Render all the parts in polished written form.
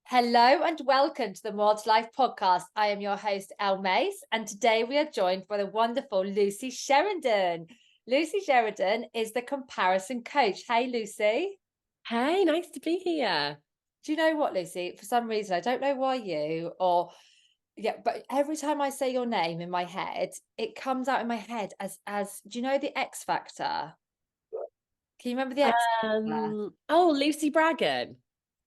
Hello and welcome to the More to Life podcast. I am your host, Elle Mace, and today we are joined by the wonderful Lucy Sheridan. Lucy Sheridan is the comparison coach. Hey, Lucy. Hey, nice to be here. Do you know what, Lucy? For some reason, I don't know why but every time I say your name in my head, it comes out in my head as do you know the X Factor? Can you remember the X Factor? Oh, Lucy Braggon.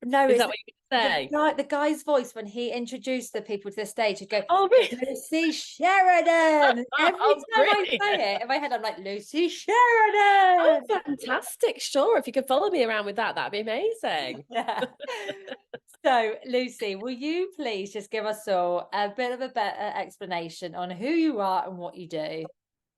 No, Is it's that what you say? the guy's voice when he introduced the people to the stage. He'd go, Oh, really? Lucy Sheridan. Every Oh, time I brilliant. say it in my head, I'm like, Lucy Oh, Sheridan. fantastic. Sure. If you could follow me around with that, that'd be amazing. Yeah. So, Lucy, will you please just give us all a bit of a better explanation on who you are and what you do?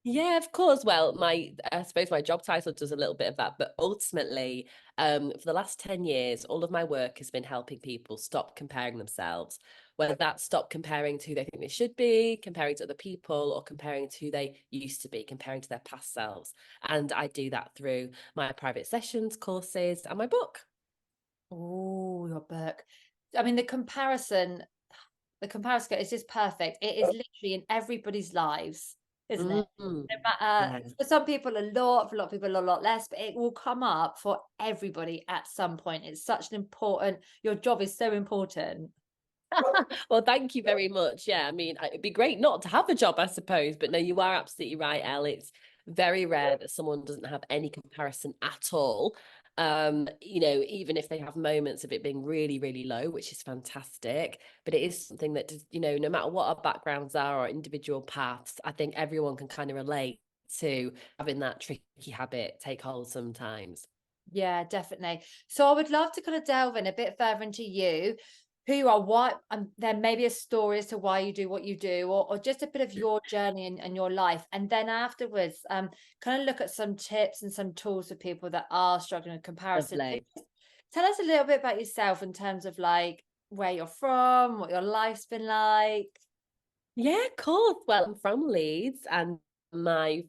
Yeah, of course. Well, I suppose my job title does a little bit of that, but ultimately, for the last 10 years, all of my work has been helping people stop comparing themselves, whether that's stop comparing to who they think they should be, comparing to other people, or comparing to who they used to be, comparing to their past selves. And I do that through my private sessions, courses, and my book. Oh, your book. I mean, the comparison is just perfect. It is literally in everybody's lives, isn't it? Mm, No matter, yeah. for some people a lot, for a lot of people a lot less, but it will come up for everybody at some point. It's such an important, your job is so important. Well, thank you very much. Yeah, I mean, it'd be great not to have a job, I suppose, but no, you are absolutely right, Elle. It's very rare that someone doesn't have any comparison at all. Even if they have moments of it being really, really low, which is fantastic, but it is something that does, no matter what our backgrounds are or individual paths, I think everyone can kind of relate to having that tricky habit take hold sometimes. Yeah, definitely. So I would love to kind of delve in a bit further into you, who you are, what, then maybe a story as to why you do what you do, or just a bit of your journey and your life. And then afterwards, kind of look at some tips and some tools for people that are struggling with comparison. So Lovely. just tell us a little bit about yourself in terms of like where you're from, what your life's been like. Yeah, of course. Well, I'm from Leeds and my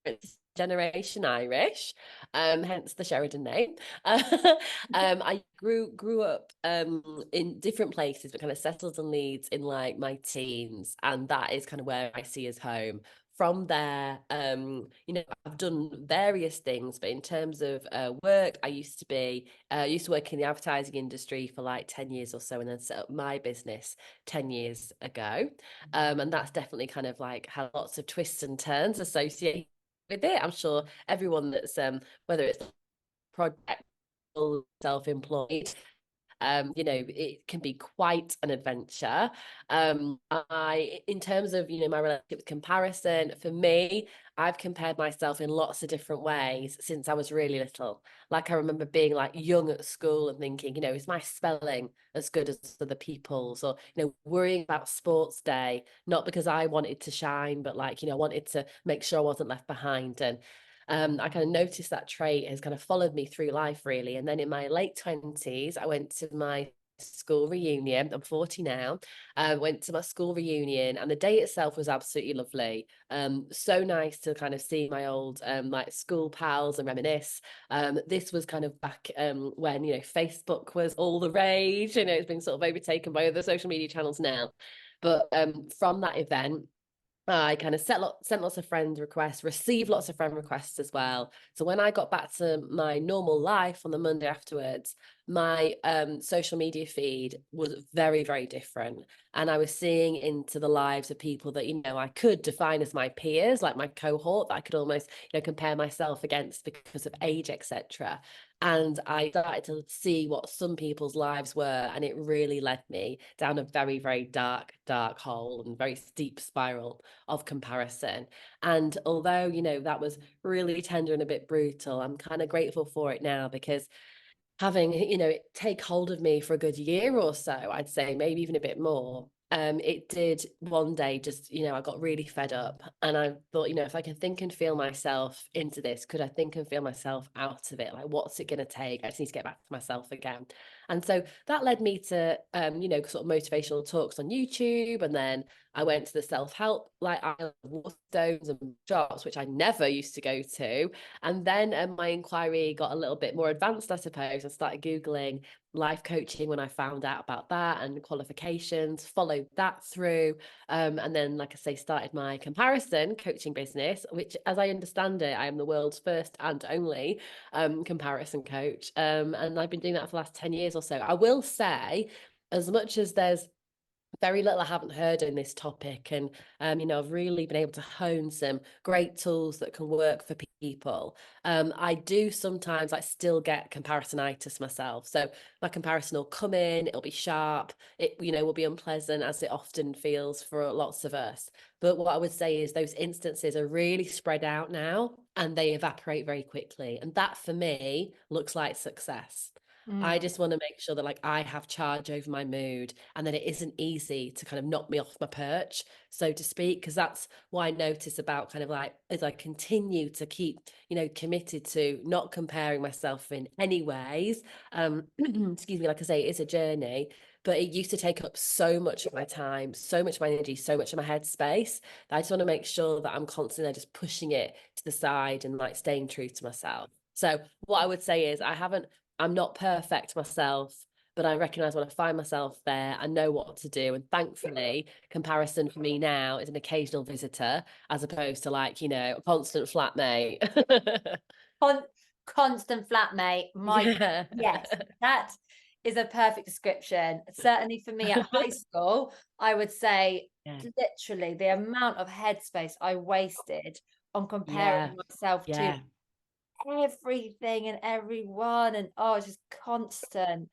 parents generation Irish, hence the Sheridan name. I grew up in different places, but kind of settled in Leeds in like my teens, and that is kind of where I see as home. From there, I've done various things, but in terms of work, I used to work in the advertising industry for like 10 years or so, and then set up my business 10 years ago. And that's definitely kind of like had lots of twists and turns associated with it. I'm sure everyone that's whether it's project or self-employed, it can be quite an adventure. In terms of, my relationship with comparison, for me, I've compared myself in lots of different ways since I was really little. Like I remember being like young at school and thinking, is my spelling as good as other people's? Or, worrying about sports day, not because I wanted to shine, but like, I wanted to make sure I wasn't left behind. And I kind of noticed that trait has kind of followed me through life, really. And then in my late 20s, I went to my school reunion. I'm 40 now. I went to my school reunion, and the day itself was absolutely lovely. So nice to kind of see my old like school pals and reminisce. This was kind of back when Facebook was all the rage. It's been sort of overtaken by other social media channels now. But from that event, I kind of sent lots of friend requests, received lots of friend requests as well. So when I got back to my normal life on the Monday afterwards, my social media feed was very, very different. And I was seeing into the lives of people that, I could define as my peers, like my cohort, that I could almost, compare myself against because of age, etc. And I started to see what some people's lives were, and it really led me down a very, very dark, dark hole and very steep spiral of comparison. And although, that was really tender and a bit brutal, I'm kind of grateful for it now because having, it take hold of me for a good year or so, I'd say maybe even a bit more. It did one day just, I got really fed up and I thought, if I can think and feel myself into this, could I think and feel myself out of it? Like, what's it going to take? I just need to get back to myself again. And so that led me to, sort of motivational talks on YouTube. And then I went to the self-help, like Waterstones and shops, which I never used to go to. And then my inquiry got a little bit more advanced, I suppose. I started Googling life coaching when I found out about that and qualifications, followed that through. And then, like I say, started my comparison coaching business, which, as I understand it, I am the world's first and only comparison coach. And I've been doing that for the last 10 years or so. I will say, as much as there's very little I haven't heard in this topic, and I've really been able to hone some great tools that can work for people. I do sometimes like still get comparisonitis myself, so my comparison will come in, it'll be sharp, it will be unpleasant, as it often feels for lots of us. But what I would say is those instances are really spread out now, and they evaporate very quickly, and that for me looks like success. I Mm. just want to make sure that like I have charge over my mood, and that it isn't easy to kind of knock me off my perch, so to speak, because that's what I notice about kind of like as I continue to keep, committed to not comparing myself in any ways. Excuse me, like I say, it is a journey, but it used to take up so much of my time, so much of my energy, so much of my headspace, that I just want to make sure that I'm constantly just pushing it to the side and like staying true to myself. So what I would say is I'm not perfect myself, but I recognize when I find myself there, I know what to do. And thankfully, comparison for me now is an occasional visitor, as opposed to like, a constant flatmate. Con- Constant flatmate. Yeah. Yes, that is a perfect description. Certainly for me at high school, I would say Yeah. literally the amount of headspace I wasted on Yeah. comparing myself to Yeah. everything and everyone, and oh, it's just constant.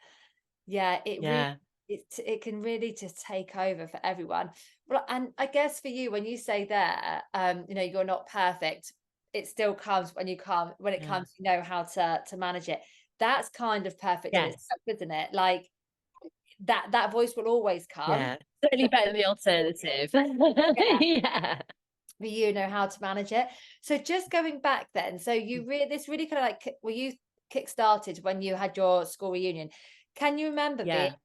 Yeah, Yeah. it can really just take over for everyone. Well, and I guess for you, when you say there, you're not perfect, it still comes when it Yeah. comes, how to manage it. That's kind of perfect in Yes. itself, isn't it? Like that voice will always come. Yeah. Certainly better than the alternative. Yeah, Yeah. but you know how to manage it. So just going back then, so this really kind of like were you kick-started when you had your school reunion. Can you remember being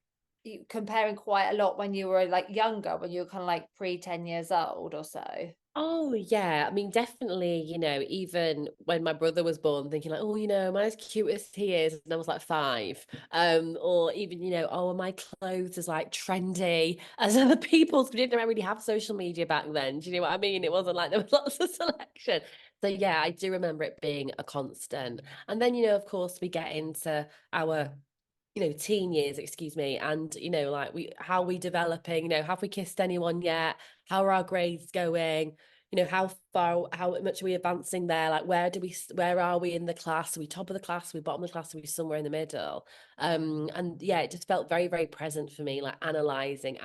Yeah. comparing quite a lot when you were like younger, when you were kind of like pre 10 years old or so? Oh yeah, I mean, definitely, even when my brother was born, thinking like, oh, am I as cute as he is? And I was like 5. Or even, oh, are my clothes as like trendy as other people's? We didn't really have social media back then. Do you know what I mean? It wasn't like there was lots of selection. So yeah, I do remember it being a constant. And then, of course, we get into our teen years, excuse me, and like how we developing, have we kissed anyone yet? How are our grades going? How much are we advancing there? Like where are we in the class? Are we top of the class? Are we bottom of the class? Are we somewhere in the middle? And yeah, it just felt very, very present for me, like analyzing,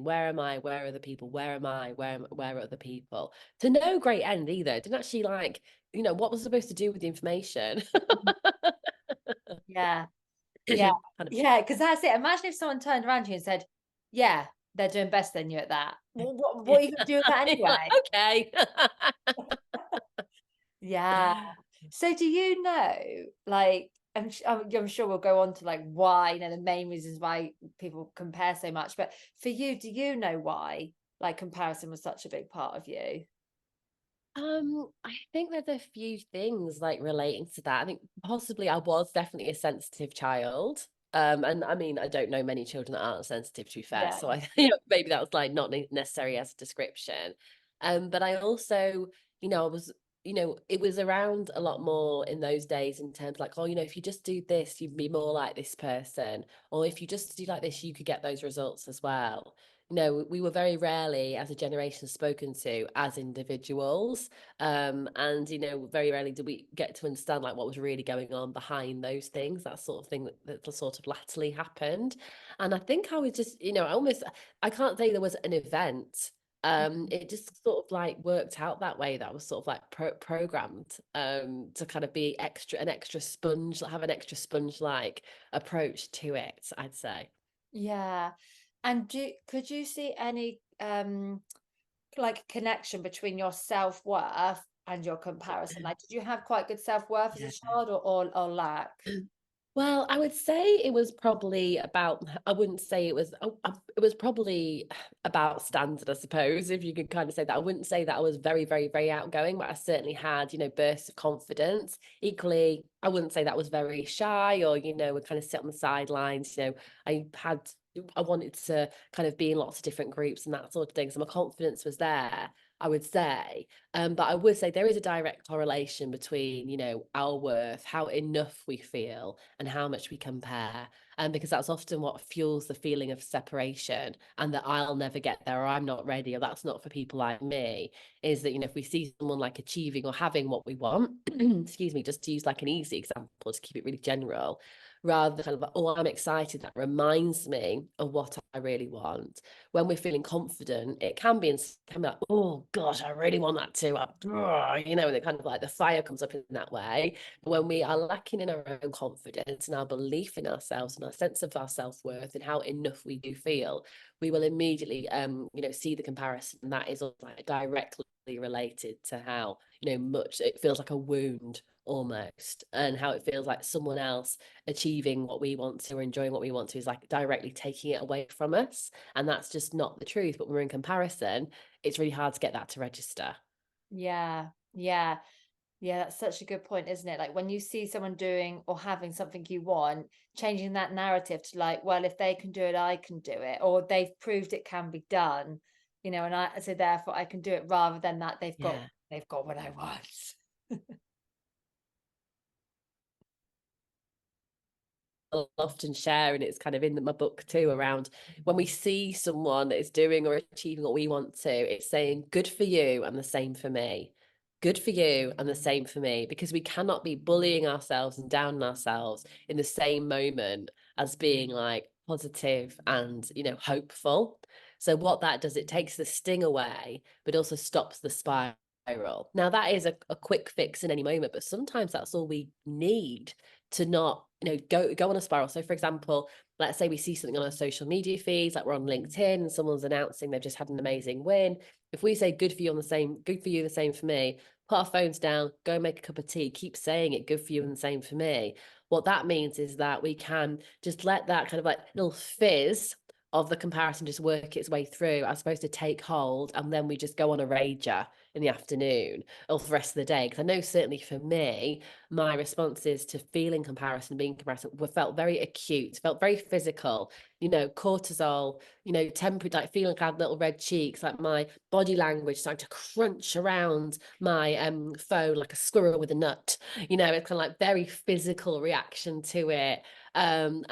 where am I? Where are the people? Where am I? Where are other people? To no great end either. Didn't actually like, what was I supposed to do with the information? Mhm. Yeah, yeah, Kind of yeah. Because that's it. Imagine if someone turned around to you and said, "Yeah, they're doing better than you at that." What Yeah. are you going to do with that You're like, anyway? okay. Yeah. So do you know, like, I'm sure we'll go on to like why, the main reasons why people compare so much. But for you, do you know why like comparison was such a big part of you? I think there's a few things like relating to that. I think possibly I was definitely a sensitive child. And I mean, I don't know many children that aren't sensitive, to be fair. Yeah. So I, maybe that was like not necessary as a description. But I also, I was, it was around a lot more in those days in terms like, oh, if you just do this, you'd be more like this person. Or if you just do like this, you could get those results as well. We were very rarely as a generation spoken to as individuals. And very rarely did we get to understand like what was really going on behind those things, that sort of thing that sort of latterly happened. And I think I was just, I can't say there was an event. It just sort of like worked out that way, that was sort of like programmed to kind of be an extra sponge, have an extra sponge like approach to it, I'd say. Yeah. And could you see any like connection between your self-worth and your comparison? Like, did you have quite good self-worth as a Yeah. child or lack? Well, I would say it was probably about, I wouldn't say it was, it was probably about standard, I suppose, if you could kind of say that. I wouldn't say that I was very, very, very outgoing, but I certainly had, bursts of confidence. Equally, I wouldn't say that I was very shy or, would kind of sit on the sidelines. I wanted to kind of be in lots of different groups and that sort of thing. So my confidence was there, I would say. But I would say there is a direct correlation between, our worth, how enough we feel, and how much we compare. Because that's often what fuels the feeling of separation and that I'll never get there, or I'm not ready, or that's not for people like me. Is that, if we see someone like achieving or having what we want, excuse me, just to use like an easy example to keep it really general, rather than kind of like, oh, I'm excited, that reminds me of what I really want. When we're feeling confident, it can be, like, oh gosh, I really want that too. And it kind of like the fire comes up in that way. But when we are lacking in our own confidence and our belief in ourselves and our sense of our self-worth and how enough we do feel, we will immediately see the comparison. And that is like directly related to how, much it feels like a wound almost, and how it feels like someone else achieving what we want to or enjoying what we want to is like directly taking it away from us. And that's just not the truth. But when we're in comparison, it's really hard to get that to register. Yeah, yeah. Yeah, that's such a good point, isn't it? Like when you see someone doing or having something you want, changing that narrative to like, well, if they can do it, I can do it, or they've proved it can be done, and I so therefore I can do it, rather than that Yeah. they've got what I want. I'll often share, and it's kind of in my book too, around when we see someone that is doing or achieving what we want to, it's saying good for you and the same for me. Good for you and the same for me, because we cannot be bullying ourselves and downing ourselves in the same moment as being like positive and hopeful. So what that does, it takes the sting away but also stops the spiral. Now that is a quick fix in any moment, but sometimes that's all we need to not go on a spiral. So for example, let's say we see something on our social media feeds, like we're on LinkedIn and someone's announcing they've just had an amazing win. If we say good for you, the same for me, put our phones down, go make a cup of tea, keep saying it, good for you and the same for me, what that means is that we can just let that kind of like little fizz of the comparison just work its way through, as opposed to take hold, and then we just go on a rager in the afternoon or for the rest of the day. Because I know certainly for me, my responses to feeling comparison, being comparison, were felt very acute, felt very physical. Cortisol, temporary, like feeling like I had little red cheeks, like my body language starting to crunch around my phone like a squirrel with a nut. It's kind of like very physical reaction to it. And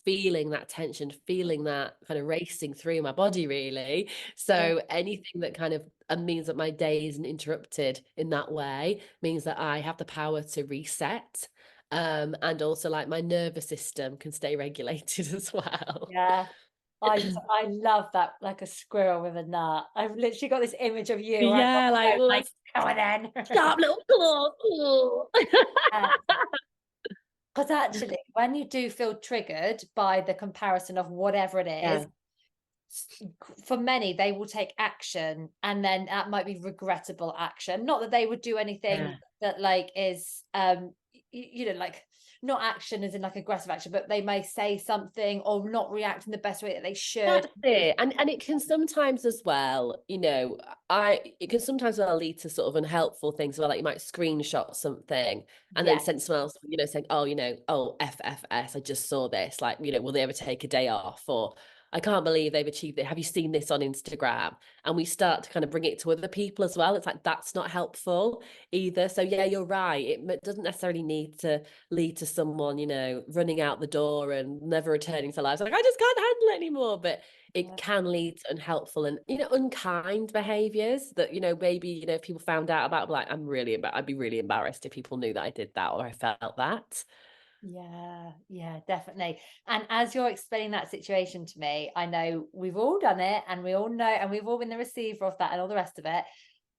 feeling that tension, feeling that kind of racing through my body, really. Yeah, So anything that kind of means that my day isn't interrupted in that way means that I have the power to reset. And also like my nervous system can stay regulated as well. yeah. I love that, like a squirrel with a nut. I've literally got this image of you right Yeah, like, now, well, like, that's go on then. sharp little claws. Ooh. Because actually, when you do feel triggered by the comparison of whatever it is, Yeah, for many, they will take action, and then that might be regrettable action. Not that they would do anything yeah. that like is like not action as in like aggressive action, but they may say something or not react in the best way that they should. That's it. And it can sometimes as well, it can sometimes well lead to sort of unhelpful things. Well, like you might screenshot something and then Yeah, send someone else, saying, oh, oh, FFS, I just saw this. Like, will they ever take a day off? Or I can't believe they've achieved it. Have you seen this on Instagram? And we start to kind of bring it to other people as well. It's like, that's not helpful either. So yeah, you're right. It doesn't necessarily need to lead to someone, running out the door and never returning to life. Like, I just can't handle it anymore. But it yeah, can lead to unhelpful and, unkind behaviors that, maybe, if people found out about, like, I'd be really embarrassed if people knew that I did that or I felt that. yeah, yeah, definitely. And as you're explaining that situation to me, I know we've all done it, and we all know, and we've all been the receiver of that and all the rest of it.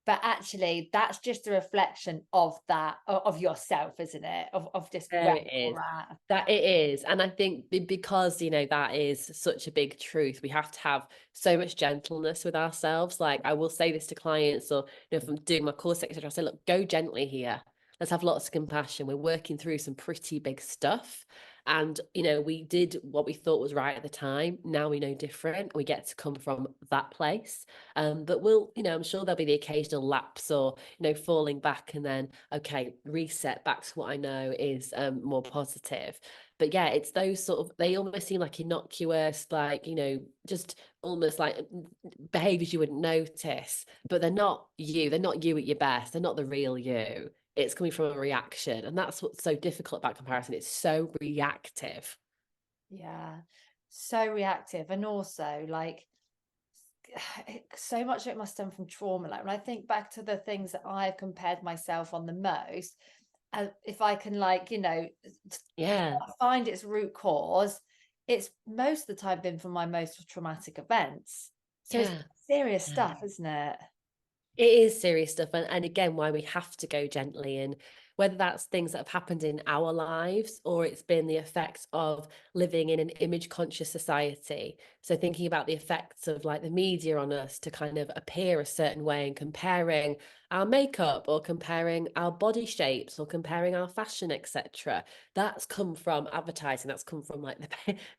But actually, that's just a reflection of that, of yourself, isn't it? Of just where There it is. you're at. That it is. And I think because, that is such a big truth, we have to have so much gentleness with ourselves. Like I will say this to clients, or if I'm doing my course, etc., I say, look, go gently here. Let's have lots of compassion. We're working through some pretty big stuff. And, we did what we thought was right at the time. Now we know different. We get to come from that place. But I'm sure there'll be the occasional lapse or, falling back and then, okay, reset back to what I know is more positive. But yeah, it's those sort of, they almost seem like innocuous, like, just almost like behaviors you wouldn't notice, but they're not you. They're not you at your best. They're not the real you. It's coming from a reaction. And that's what's so difficult about comparison. It's so reactive. Yeah. So reactive. And also like so much of it must stem from trauma. Like when I think back to the things that I've compared myself on the most, if I can Yeah. find its root cause, it's most of the time been from my most traumatic events. So it's Yeah. serious Yeah. stuff, isn't it? It is serious stuff. And again, why we have to go gently. And whether that's things that have happened in our lives or it's been the effects of living in an image conscious society. So thinking about the effects of like the media on us to kind of appear a certain way and comparing our makeup or comparing our body shapes or comparing our fashion, etc. That's come from advertising. That's come from like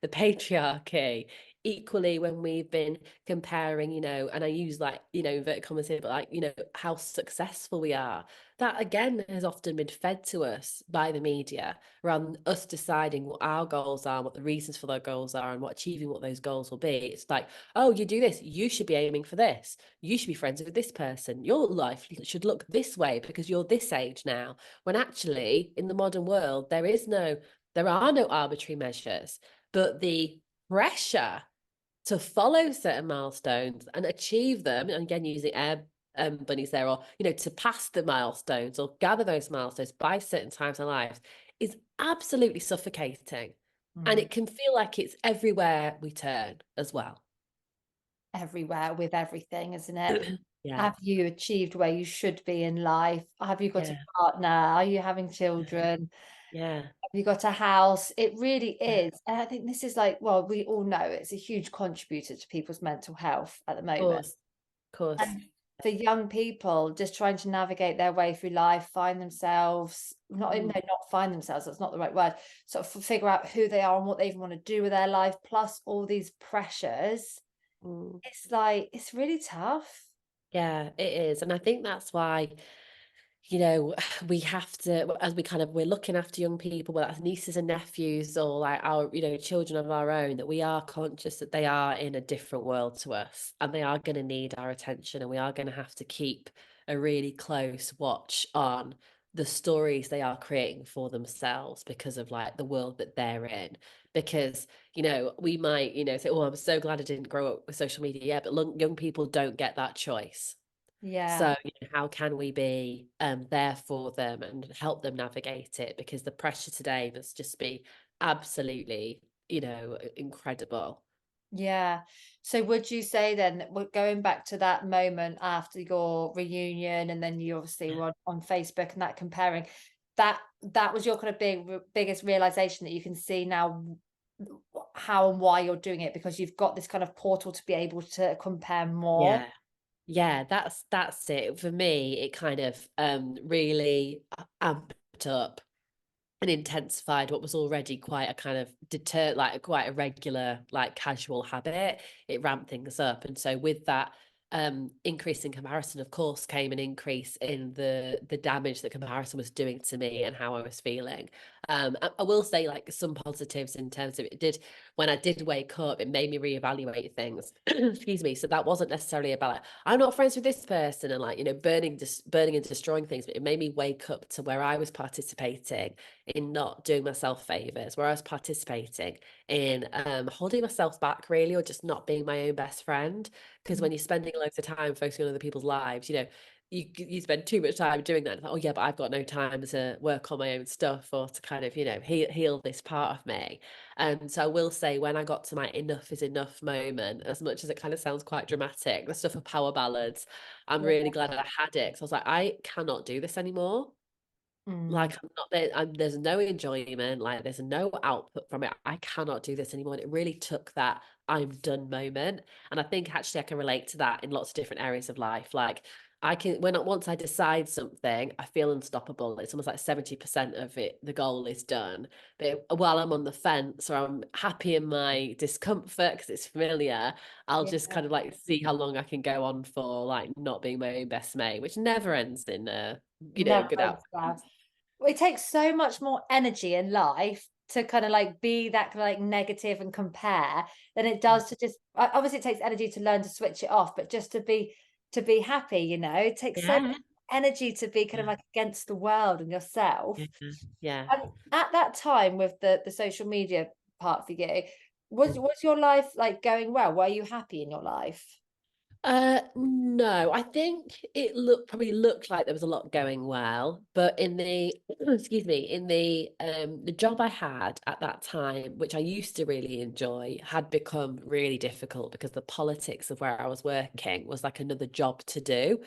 the patriarchy. Equally, when we've been comparing, and I use like, inverted commas here, but like, how successful we are. That again has often been fed to us by the media rather than us deciding what our goals are, what the reasons for those goals are, and what achieving what those goals will be. It's like, oh, you do this, you should be aiming for this. You should be friends with this person. Your life should look this way because you're this age now. When actually, in the modern world, there are no arbitrary measures, but the pressure to follow certain milestones and achieve them, and again using air bunnies there, or to pass the milestones or gather those milestones by certain times in life is absolutely suffocating. And Mm. it can feel like it's everywhere we turn as well. Everywhere with everything, isn't it? Yeah, Have you achieved where you should be in life? Have you got a yeah, partner? Are you having children? yeah, Have you got a house? It really yeah. is. And I think this is like, well, we all know it's a huge contributor to people's mental health at the moment. Of course. And for young people just trying to navigate their way through life, find themselves, Mm, not find themselves, that's not the right word, sort of figure out who they are and what they even want to do with their life, plus all these pressures. mm. It's like, it's really tough. Yeah, it is. And I think that's why we have to, as we're looking after young people, whether that's nieces and nephews or like our, children of our own, that we are conscious that they are in a different world to us and they are going to need our attention and we are going to have to keep a really close watch on the stories they are creating for themselves because of like the world that they're in. Because, we might, say, oh, I'm so glad I didn't grow up with social media. Yeah, but young people don't get that choice. Yeah. So, how can we be there for them and help them navigate it? Because the pressure today must just be absolutely, incredible. Yeah. So would you say then that we're going back to that moment after your reunion and then you obviously were on Facebook and that comparing, that was your kind of biggest realization that you can see now how and why you're doing it because you've got this kind of portal to be able to compare more? Yeah. Yeah, that's it. For me, it kind of really amped up and intensified what was already quite a kind of like quite a regular, like casual habit. It ramped things up. And so with that increase in comparison, of course, came an increase in the damage that comparison was doing to me and how I was feeling. I will say like some positives in terms of it did when I did wake up, it made me reevaluate things. Excuse me. So that wasn't necessarily about like, I'm not friends with this person and like, burning and destroying things, but it made me wake up to where I was participating in not doing myself favors, where I was participating in holding myself back really, or just not being my own best friend. Because when you're spending loads of time focusing on other people's lives, you spend too much time doing that. Like, oh yeah, but I've got no time to work on my own stuff or to kind of, heal this part of me. And so I will say when I got to my enough is enough moment, as much as it kind of sounds quite dramatic, the stuff of power ballads, I'm really glad I had it. So I was like, I cannot do this anymore. Mm. Like I'm not there, there's no enjoyment, like there's no output from it. I cannot do this anymore. And it really took that I'm done moment. And I think actually I can relate to that in lots of different areas of life. Like I can once I decide something, I feel unstoppable. It's almost like 70% of it, the goal is done. But while I'm on the fence or I'm happy in my discomfort because it's familiar, I'll Yeah. just kind of like see how long I can go on for, like not being my own best mate, which never ends in Never good ends well. outcomes. It takes so much more energy in life to kind of like be that kind of like negative and compare than it does to just obviously it takes energy to learn to switch it off, but just to be happy, you know, it takes so much Yeah. energy to be kind of like against the world and yourself. Yeah. Yeah. And at that time with the social media part for you, was your life like going well? Were you happy in your life? No, I think it probably looked like there was a lot going well, but in the excuse me, in the job I had at that time, which I used to really enjoy, had become really difficult because the politics of where I was working was like another job to do.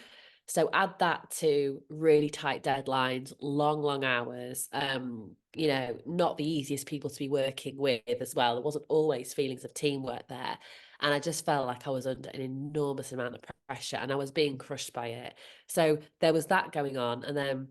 So add that to really tight deadlines, long hours, not the easiest people to be working with as well. There wasn't always feelings of teamwork there. And I just felt like I was under an enormous amount of pressure and I was being crushed by it. So there was that going on. And then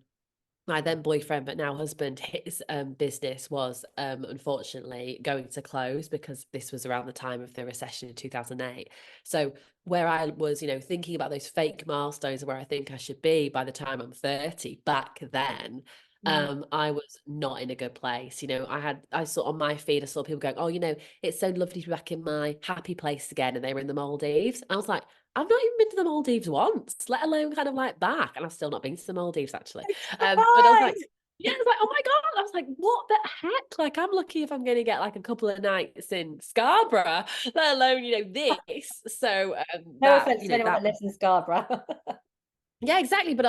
my then boyfriend, but now husband, his business was unfortunately going to close because this was around the time of the recession in 2008. So where I was, thinking about those fake milestones where I think I should be by the time I'm 30, back then, Mm. I was not in a good place. I saw on my feed, I saw people going, oh, it's so lovely to be back in my happy place again. And they were in the Maldives. I was like, I've not even been to the Maldives once, let alone kind of like back. And I've still not been to the Maldives actually. But I was like, Right. yeah, I was like, oh my God. I was like, what the heck? Like, I'm lucky if I'm going to get like a couple of nights in Scarborough, let alone, this. So No offense to anyone that that lives in Scarborough. yeah, exactly. But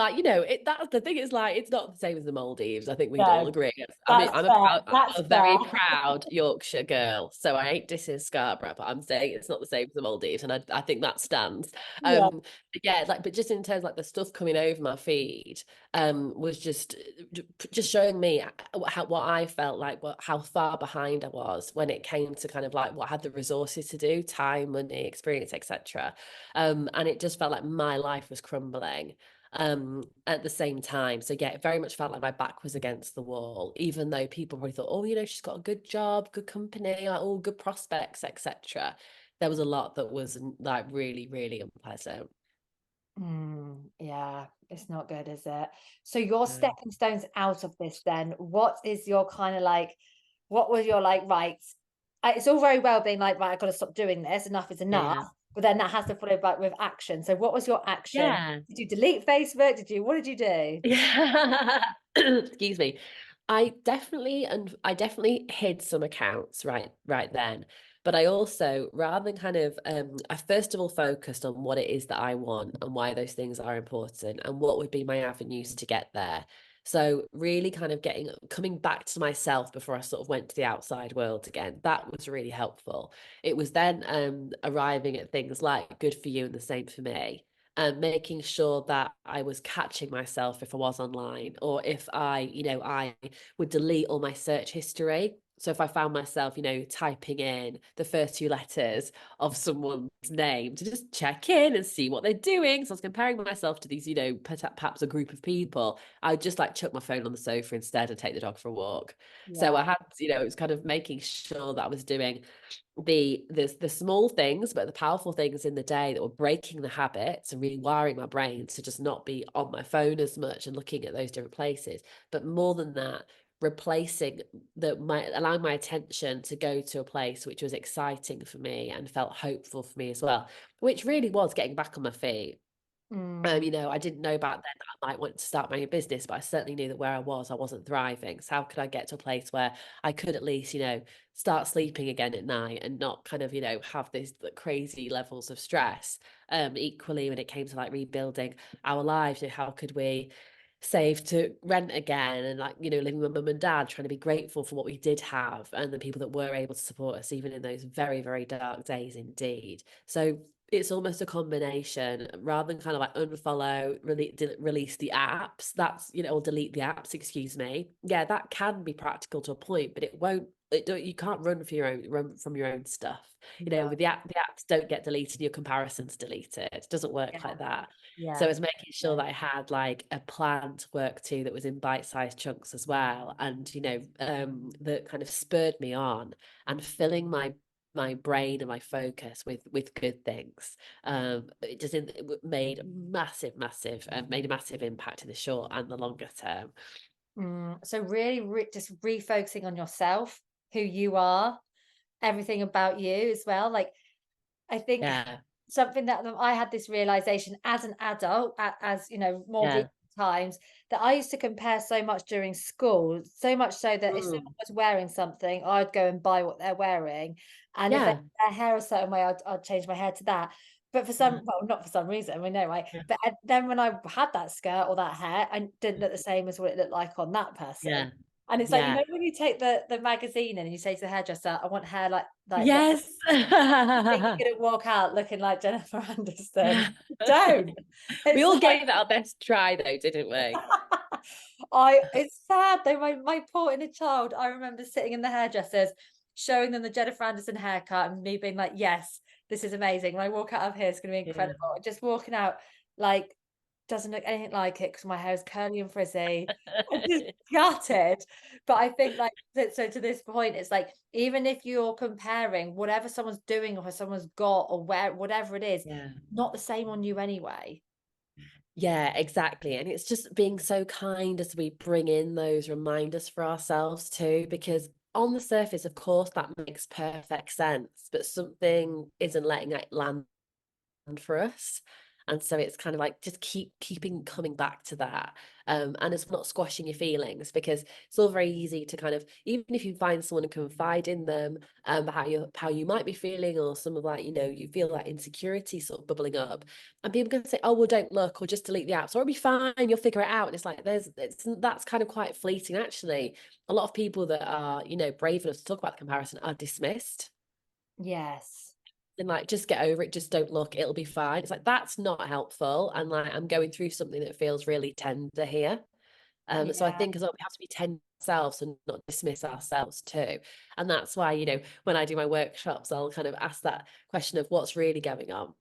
that's the thing. It's like it's not the same as the Maldives. I think we'd all No, agree. I mean, that's fair. I'm That's a fair. very proud Yorkshire girl, so I ain't dissing Scarborough, but I'm saying it's not the same as the Maldives, and I think that stands. Yeah. Yeah, like, but just in terms of, like the stuff coming over my feed, was just showing me what I felt like, how far behind I was when it came to kind of like what I had the resources to do, time, money, experience, etc. And it just felt like my life was crumbling at the same time. So yeah, it very much felt like my back was against the wall, even though people probably thought, oh, she's got a good job, good company, like all good prospects, etc. There was a lot that was like really, really unpleasant. Yeah, it's not good, is it? So your No. stepping stones out of this then, what is your kind of like, what was your like, right, it's all very well being like, right, I've got to stop doing this, enough is enough, Yeah. but then that has to follow back with action. So what was your action? Yeah. Did you delete Facebook? What did you do? Yeah. Excuse me. I definitely hid some accounts right then. But I also, rather than kind of I first of all focused on what it is that I want and why those things are important and what would be my avenues to get there. So really kind of coming back to myself before I sort of went to the outside world again. That was really helpful. It was then arriving at things like good for you and the same for me, and making sure that I was catching myself if I was online, or if I would delete all my search history. So if I found myself, typing in the first two letters of someone's name to just check in and see what they're doing. So I was comparing myself to these, perhaps a group of people. I would just like chuck my phone on the sofa instead and take the dog for a walk. So Yeah. I had, it was kind of making sure that I was doing the small things but the powerful things in the day that were breaking the habits and rewiring my brain to just not be on my phone as much and looking at those different places. But more than that, replacing allowing my attention to go to a place which was exciting for me and felt hopeful for me as well, which really was getting back on my feet. Mm, I didn't know back then that I might want to start my own business, but I certainly knew that where I wasn't thriving. So how could I get to a place where I could at least, start sleeping again at night and not kind of, have these crazy levels of stress. Equally, when it came to like rebuilding our lives, how could we save to rent again and like, living with mum and dad, trying to be grateful for what we did have and the people that were able to support us, even in those very, very dark days indeed. So it's almost a combination rather than kind of like unfollow, release the apps. That's, you know, or delete the apps, excuse me. Yeah, that can be practical to a point, but it won't. You can't run from your own stuff. You know, No. with the apps don't get deleted. Your comparisons deleted. It doesn't work Yeah. like that. So Yeah. I was making sure that I had like a plan to work to that was in bite-sized chunks as well, and you know, that kind of spurred me on and filling my brain and my focus with good things. It just made made a massive impact in the short and the longer term. So really just refocusing on yourself, who you are, everything about you as well. Like, I think Yeah, something that I had this realization as an adult, as you know, more yeah, recent times, that I used to compare so much during school, so much so that if someone mm, was wearing something, I'd go and buy what they're wearing, and if they yeah, had their hair a certain way, I'd change my hair to that. But for yeah, some, well, not for some reason, we know, right? yeah, But then when I had that skirt or that hair, I didn't look the same as what it looked like on that person. yeah, And it's like, you yeah. know, when you take the magazine and you say to the hairdresser, I want hair like that. Yes. Think you're gonna walk out looking like Jennifer Anderson. Don't. We It's all like gave it our best try though, didn't we? I it's sad though, my poor inner child. I remember sitting in the hairdressers, showing them the Jennifer Anderson haircut and me being like, yes, this is amazing. When I walk out of here, it's gonna be Yeah. incredible. Just walking out like doesn't look anything like it because my hair's curly and frizzy. I'm just gutted. But I think like so to this point, it's like even if you're comparing whatever someone's doing or someone's got or where whatever it is, Yeah. not the same on you anyway. Yeah, exactly. And it's just being so kind as we bring in those reminders for ourselves too, because on the surface, of course, that makes perfect sense, but something isn't letting it land for us. And so it's kind of like just keeping coming back to that. And it's not squashing your feelings because it's all very easy to kind of, even if you find someone and confide in them, how you might be feeling, or some of like, you know, you feel that insecurity sort of bubbling up. And people can say, oh, well, don't look, or just delete the apps, or it'll be fine, you'll figure it out. And it's like that's kind of quite fleeting, actually. A lot of people that are, you know, brave enough to talk about the comparison are dismissed Yes. and like just get over it, just don't look, it'll be fine. It's like that's not helpful, and like I'm going through something that feels really tender here. So I Yeah. think as well we have to be tender ourselves and not dismiss ourselves too. And that's why, you know, when I do my workshops, I'll kind of ask that question of what's really going on.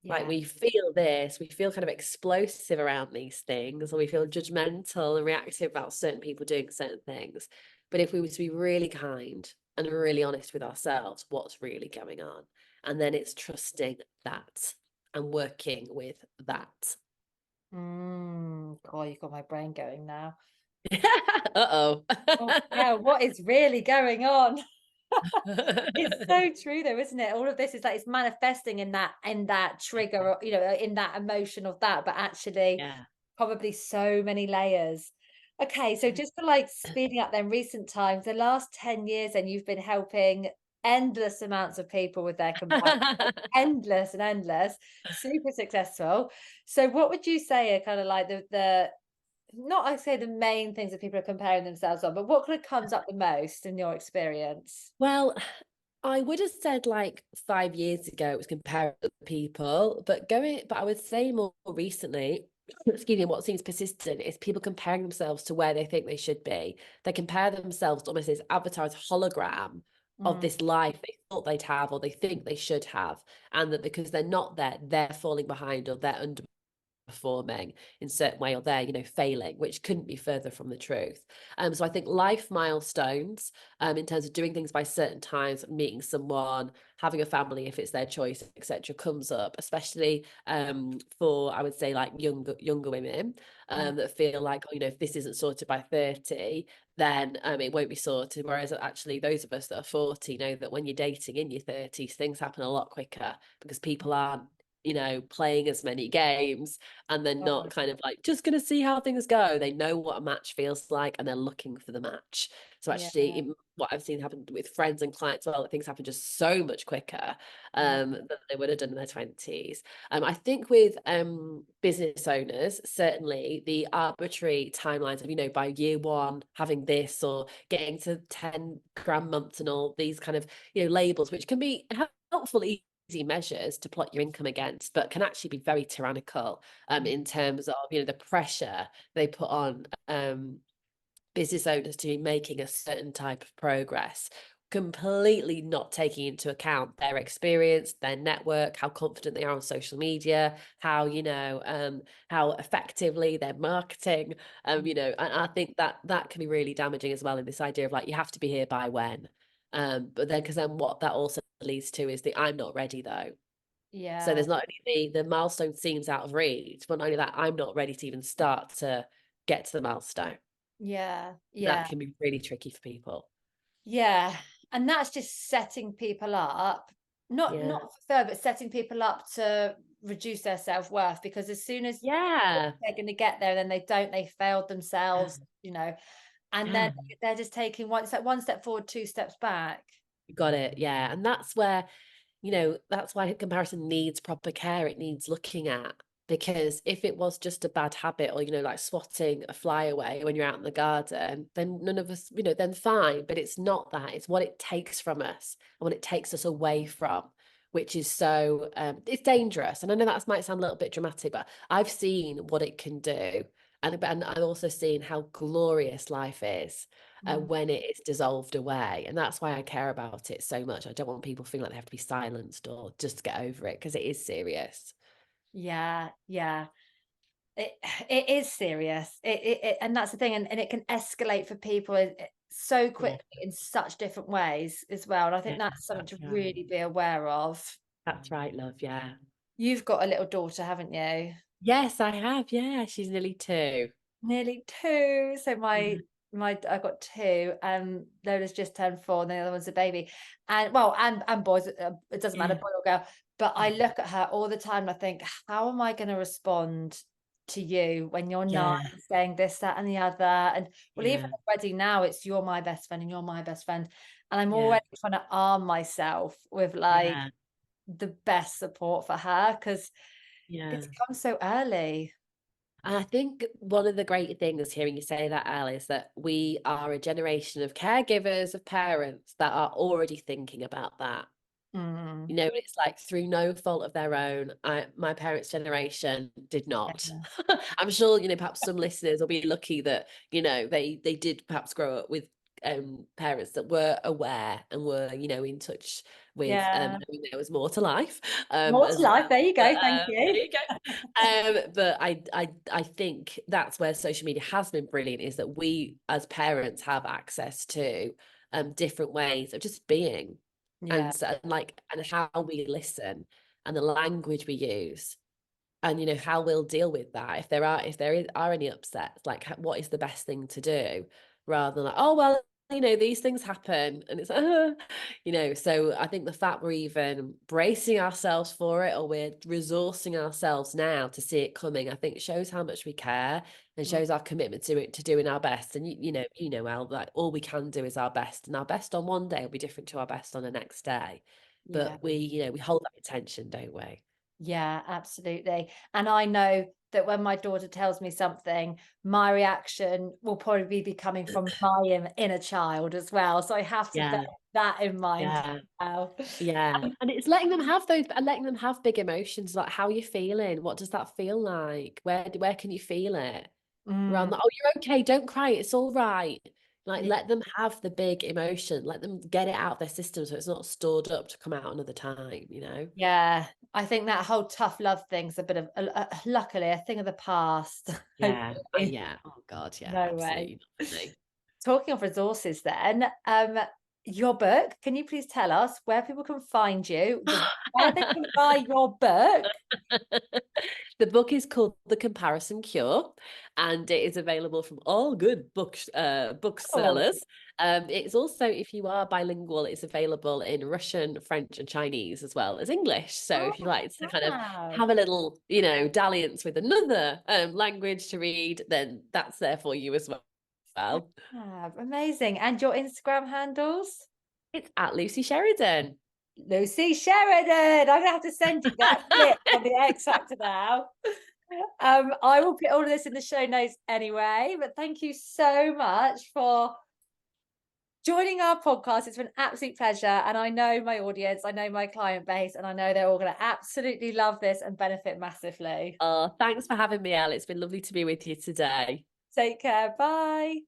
Like Yeah. we feel this, we feel kind of explosive around these things, or we feel judgmental and reactive about certain people doing certain things. But if we were to be really kind and really honest with ourselves, what's really going on? And then it's trusting that and working with that. God, you've got my brain going now. Uh-oh. Oh, yeah, what is really going on? It's so true though, isn't it? All of this is like it's manifesting in that trigger, or, you know, in that emotion of that, but actually Yeah. probably so many layers. Okay, so just for like speeding up then recent times, the last 10 years, and you've been helping endless amounts of people with their comparison, like endless and endless, super successful. So what would you say are kind of like the not I say the main things that people are comparing themselves on, but what kind of comes up the most in your experience? Well, I would have said like 5 years ago it was comparable people, but I would say more recently, excuse me, what seems persistent is people comparing themselves to where they think they should be. They compare themselves to almost this avatar, this hologram of Mm, this life they thought they'd have or they think they should have, and that because they're not there, they're falling behind or they're performing in certain way, or they're, you know, failing, which couldn't be further from the truth. So I think life milestones, in terms of doing things by certain times, meeting someone, having a family if it's their choice, etc., comes up, especially for, I would say, like younger women, mm, that feel like, oh, you know, if this isn't sorted by 30, then it won't be sorted. Whereas actually those of us that are 40 know that when you're dating in your 30s, things happen a lot quicker because people aren't, you know, playing as many games, and they're not God, kind of like just going to see how things go. They know what a match feels like and they're looking for the match. So yeah, actually, what I've seen happen with friends and clients, well, that things happen just so much quicker yeah, than they would have done in their 20s. I think with business owners, certainly the arbitrary timelines of, you know, by year one, having this or getting to 10 grand months and all these kind of, you know, labels, which can be helpful measures to plot your income against, but can actually be very tyrannical in terms of, the pressure they put on business owners to be making a certain type of progress, completely not taking into account their experience, their network, how confident they are on social media, how effectively they're marketing, and I think that that can be really damaging as well, in this idea of like, you have to be here by when. But then, because then what that also leads to is the I'm not ready though. So Yeah. there's not only the milestone seems out of reach, but not only that, I'm not ready to even start to get to the milestone. Yeah. That Yeah. can be really tricky for people. Yeah. And that's just setting people up, not Yeah. for failure, but setting people up to reduce their self-worth, because as soon as Yeah. they're going to get there, then they don't, they failed Yeah. themselves, and then Yeah. they're just taking one step forward, two steps back. You got it. Yeah. And that's where, that's why comparison needs proper care. It needs looking at. Because if it was just a bad habit, or, like swatting a fly away when you're out in the garden, then none of us, then fine. But it's not that. It's what it takes from us and what it takes us away from, which is so, it's dangerous. And I know that might sound a little bit dramatic, but I've seen what it can do. And I've also seen how glorious life is Mm. when it is dissolved away. And that's why I care about it so much. I don't want people feeling like they have to be silenced or just get over it, because it is serious. Yeah, yeah. It it is serious. And that's the thing, and it can escalate for people so Yeah, quickly in such different ways as well. And I yeah, think that's something that's to right. really be aware of. That's right, love. Yeah. You've got a little daughter, haven't you? Yes, I have. Yeah, she's nearly 2. Nearly 2. So Yeah. my I've got 2, Lola's just turned 4, and the other one's a baby. And well, and boys, it doesn't matter, Yeah. boy or girl. But I look at her all the time and I think, how am I going to respond to you when you're 9, Yeah. saying this, that, and the other? And well, even Yeah. already now, it's you're my best friend and you're my best friend. And I'm Yeah. already trying to arm myself with like Yeah. the best support for her, because Yeah. it's come so early. And I think one of the great things hearing you say that, Elle, is that we are a generation of caregivers, of parents that are already thinking about that. Mm, It's like through no fault of their own. My parents' generation did not. yeah. I'm sure, perhaps some listeners will be lucky that, they did perhaps grow up with parents that were aware and were, in touch with Yeah. there was more to life More to as life. well. There you But go. Thank there you. you go. But I think that's where social media has been brilliant, is that we as parents have access to different ways of just being, Yeah. and so, and how we listen and the language we use, and how we'll deal with that if are any upsets, like what is the best thing to do, rather than like, oh well, these things happen, and it's so I think the fact we're even bracing ourselves for it, or we're resourcing ourselves now to see it coming, I think shows how much we care and Mm, shows our commitment to it, to doing our best. And Al, like, all we can do is our best, and our best on one day will be different to our best on the next day, yeah. but we hold that attention, don't we? Yeah, absolutely. And I know that when my daughter tells me something, my reaction will probably be coming from my inner child as well. So I have to bear Yeah, that in mind as yeah. well. Yeah, and it's letting them have those, and letting them have big emotions, like how you feeling, what does that feel like, where can you feel it, Mm, rather than, oh, you're okay, don't cry, it's all right. Like, yeah. let them have the big emotion, let them get it out of their system, so it's not stored up to come out another time. Yeah. I think that whole tough love thing's a bit of, luckily, a thing of the past. Yeah, Hopefully. yeah, oh God, yeah, No way. absolutely not for me. Talking of resources then, your book, can you please tell us where people can find you, where they can buy your book? The book is called The Comparison Cure, and it is available from all good Oh, booksellers. It's also, if you are bilingual, it's available in Russian, French, and Chinese, as well as English. So if you oh, like to kind of fab, have a little, dalliance with another language to read, then that's there for you as well. fab, amazing. And your Instagram handles? It's at Lucy Sheridan. Lucy Sheridan. I'm gonna have to send you that clip on the X Factor now. I will put all of this in the show notes anyway, but thank you so much for joining our podcast. It's been an absolute pleasure. And I know my audience, I know my client base, and I know they're all going to absolutely love this and benefit massively. Oh, thanks for having me, Elle. It's been lovely to be with you today. Take care. Bye.